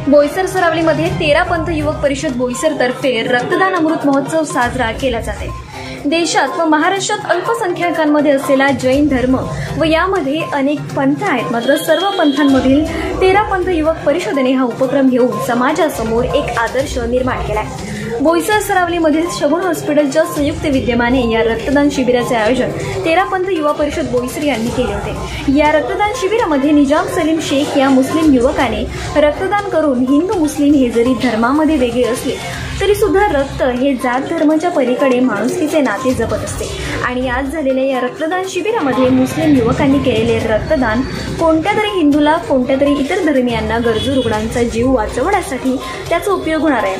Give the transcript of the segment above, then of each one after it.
बोईसर सरावलीमध्ये 13 पंथ युवक परिषद बोईसर तर्फे रक्तदान अमृत महोत्सव साजरा केला जाते। देशात व महाराष्ट्रात अल्पसंख्याकांमध्ये असलेला जैन धर्म व यामध्ये अनेक पंथ आहेत, मात्र सर्व पंथांमधील 13 पंथ युवक परिषदेने हा उपक्रम घेऊन समाजासमोर एक आदर्श निर्माण केलाय। बोईसर सरावलीमधील शगुन हॉस्पिटलच्या संयुक्त विद्यमाने या रक्तदान शिबिराचे आयोजन 13 पंथ युवा परिषद बोईसर यांनी केले होते। या रक्तदान शिबिरामध्ये निजाम सलीम शेख या मुस्लिम युवकाने रक्तदान करून हिंदू मुस्लिम हे जरी धर्मामध्ये वेगळे असले तरी सुद्धा रक्त हे जात धर्माच्या पलीकडे माणुसकीचे नाते जपत असते। आणि आज झालेल्या या रक्तदान शिबिरामध्ये मुस्लिम युवकांनी केलेले रक्तदान कोणत्या तरी हिंदूला कोणत्या तरी इतर धर्मियांना गरजू रुग्णांचा जीव वाचवण्यासाठी त्याचा उपयोग होणार आहे।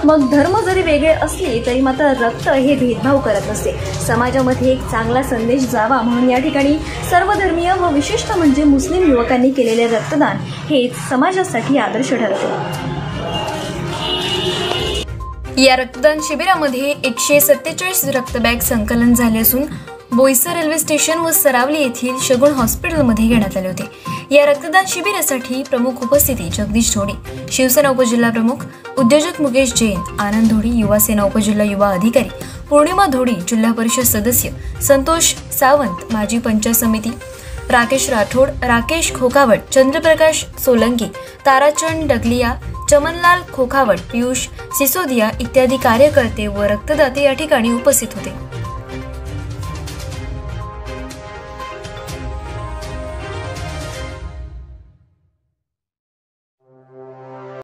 मग धर्म जरी वेगळे असले तरी मात्र रक्त हे भेदभाव करत नसते। समाजामध्ये एक चांगला संदेश जावा म्हणून या ठिकाणी सर्व धर्मीय व विशेषतः म्हणजे मुस्लिम युवकांनी केलेले रक्तदान हे समाजासाठी आदर्श ठरते। या रक्तदान शिबिरामध्ये 147 रक्तबॅग संकलन झाले असून बोईसर रेल्वे स्टेशन व सरावली येथील शगुन हॉस्पिटलमध्ये घेण्यात आले होते। या रक्तदान शिबिरासाठी प्रमुख उपस्थिती जगदीश धोडी, शिवसेना उपजिल्हा प्रमुख, उद्योजक मुकेश जैन, आनंद धोडी, युवा सेना उपजिल्हा युवा अधिकारी, पूर्णिमा धोडी, जिल्हा परिषद सदस्य संतोष सावंत, माजी पंचायत समिती राकेश राठोड, राकेश खोकावट, चंद्रप्रकाश सोलंकी, ताराचंद डगलिया, चमनलाल खोखावट, पियुष सिसोदिया इत्यादी कार्यकर्ते व रक्तदाते या ठिकाणी उपस्थित होते।